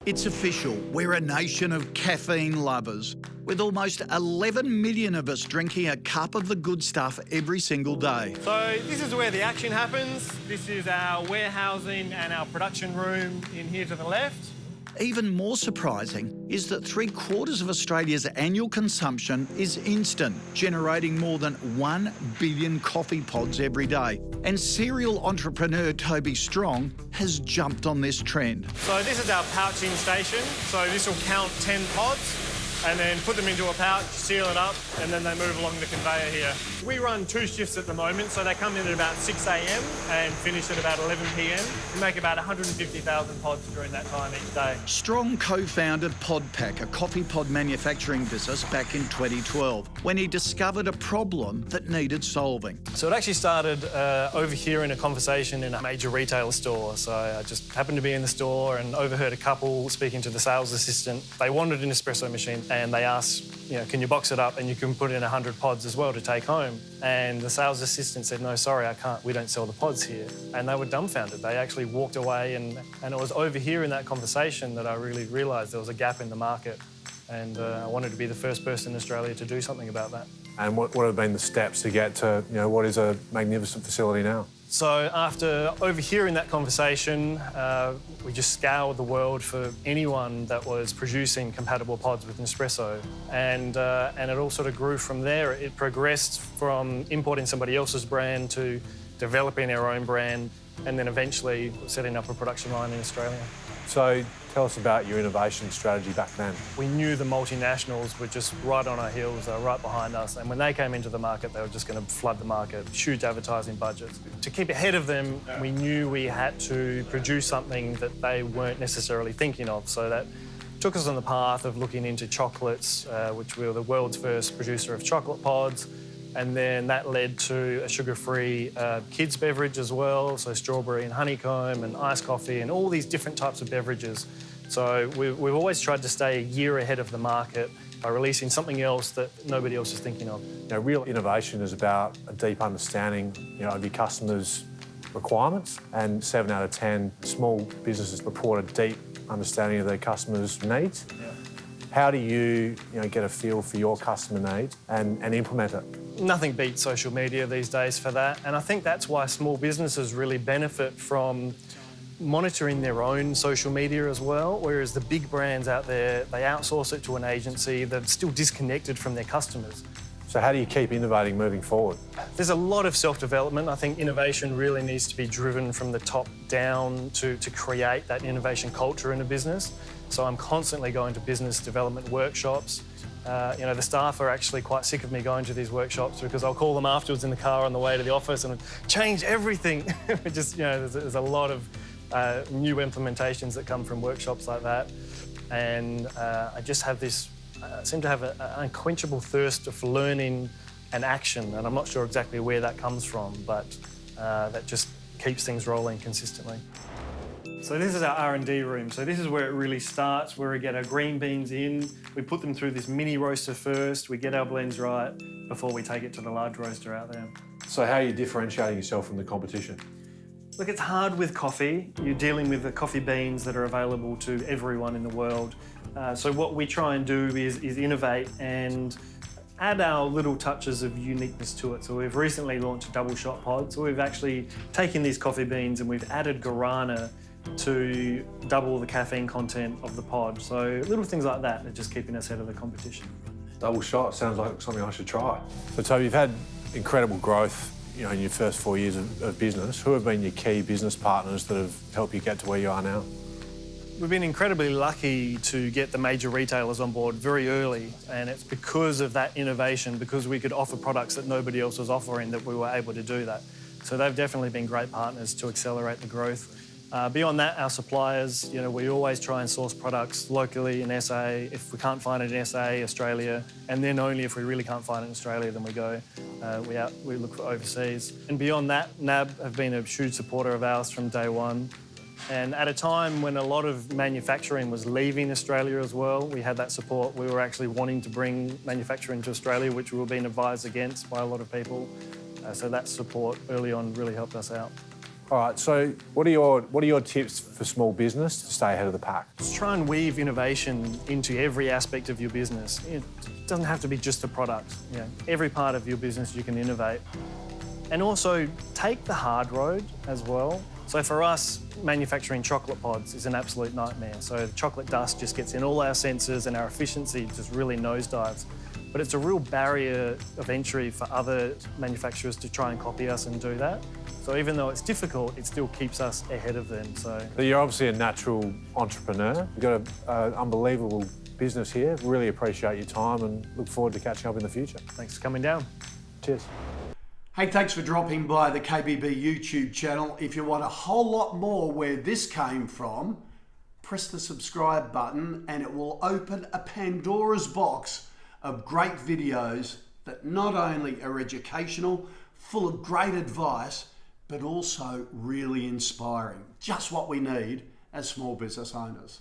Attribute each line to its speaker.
Speaker 1: It's official, we're a nation of caffeine lovers, with almost 11 million of us drinking a cup of the good stuff every single day.
Speaker 2: So this is where the action happens. This is our warehousing and our production room in here to the left.
Speaker 1: Even more surprising is that 3/4 of Australia's annual consumption is instant, generating more than 1 billion coffee pods every day. And serial entrepreneur Toby Strong has jumped on this trend.
Speaker 2: So this is our pouching station. So this will count 10 pods and then put them into a pouch, seal it up, and then they move along the conveyor here. We run 2 shifts at the moment, so they come in at about 6 a.m. and finish at about 11 p.m. We make about 150,000 pods during that time each day.
Speaker 1: Strong co-founded Podpac, a coffee pod manufacturing business, back in 2012, when he discovered a problem that needed solving.
Speaker 2: So it actually started over here in a conversation in a major retail store. So I just happened to be in the store and overheard a couple speaking to the sales assistant. They wanted an espresso machine and they asked, can you box it up and you can put in 100 pods as well to take home? And the sales assistant said, no, sorry, I can't. We don't sell the pods here. And they were dumbfounded. They actually walked away, and it was over here in that conversation that I really realised there was a gap in the market. And I wanted to be the first person in Australia to do something about that.
Speaker 3: And what have been the steps to get to, what is a magnificent facility now?
Speaker 2: So after overhearing that conversation, we just scoured the world for anyone that was producing compatible pods with Nespresso. And it all sort of grew from there. It progressed from importing somebody else's brand to developing our own brand, and then eventually setting up a production line in Australia.
Speaker 3: So tell us about your innovation strategy back then.
Speaker 2: We knew the multinationals were just right on our heels, they were right behind us, and when they came into the market, they were just going to flood the market, huge advertising budgets. To keep ahead of them, we knew we had to produce something that they weren't necessarily thinking of, so that took us on the path of looking into chocolates, which we were the world's first producer of chocolate pods. And then that led to a sugar-free kids beverage as well, so strawberry and honeycomb and iced coffee and all these different types of beverages. So we've always tried to stay a year ahead of the market by releasing something else that nobody else is thinking of.
Speaker 3: Real innovation is about a deep understanding of your customers' requirements, and 7 out of 10 small businesses report a deep understanding of their customers' needs. Yeah. How do you, get a feel for your customer needs and implement it?
Speaker 2: Nothing beats social media these days for that, and I think that's why small businesses really benefit from monitoring their own social media as well, whereas the big brands out there, they outsource it to an agency that's still disconnected from their customers.
Speaker 3: So how do you keep innovating moving forward?
Speaker 2: There's a lot of self-development. I think innovation really needs to be driven from the top down to create that innovation culture in a business. So I'm constantly going to business development workshops. The staff are actually quite sick of me going to these workshops because I'll call them afterwards in the car on the way to the office and change everything. There's a lot of new implementations that come from workshops like that. And I just have this, seem to have an unquenchable thirst for learning and action. And I'm not sure exactly where that comes from, but that just keeps things rolling consistently. So this is our R&D room. So this is where it really starts, where we get our green beans in. We put them through this mini roaster first. We get our blends right before we take it to the large roaster out there.
Speaker 3: So how are you differentiating yourself from the competition?
Speaker 2: Look, it's hard with coffee. You're dealing with the coffee beans that are available to everyone in the world. So what we try and do is innovate and add our little touches of uniqueness to it. So we've recently launched a double shot pod. So we've actually taken these coffee beans and we've added guarana to double the caffeine content of the pod. So little things like that are just keeping us ahead of the competition.
Speaker 3: Double shot sounds like something I should try. So Toby, you've had incredible growth in your first 4 years of business. Who have been your key business partners that have helped you get to where you are now?
Speaker 2: We've been incredibly lucky to get the major retailers on board very early, and it's because of that innovation, because we could offer products that nobody else was offering, that we were able to do that. So they've definitely been great partners to accelerate the growth. Beyond that, our suppliers, we always try and source products locally in SA. If we can't find it in SA, Australia, and then only if we really can't find it in Australia, then we go, we look for overseas. And beyond that, NAB have been a huge supporter of ours from day one. And at a time when a lot of manufacturing was leaving Australia as well, we had that support. We were actually wanting to bring manufacturing to Australia, which we were being advised against by a lot of people. So that support early on really helped us out.
Speaker 3: All right, so what are your tips for small business to stay ahead of the pack?
Speaker 2: Just try and weave innovation into every aspect of your business. It doesn't have to be just a product. You know, every part of your business you can innovate. And also take the hard road as well. So for us, manufacturing chocolate pods is an absolute nightmare. So the chocolate dust just gets in all our sensors and our efficiency just really nosedives. But it's a real barrier of entry for other manufacturers to try and copy us and do that. So even though it's difficult, it still keeps us ahead of them. So
Speaker 3: You're obviously a natural entrepreneur. You've got an unbelievable business here. Really appreciate your time and look forward to catching up in the future.
Speaker 2: thanks for coming down.
Speaker 3: Cheers.
Speaker 1: Hey, thanks for dropping by the KBB YouTube channel. If you want a whole lot more where this came from, press the subscribe button and it will open a Pandora's box of great videos that not only are educational, full of great advice, but also really inspiring. Just what we need as small business owners.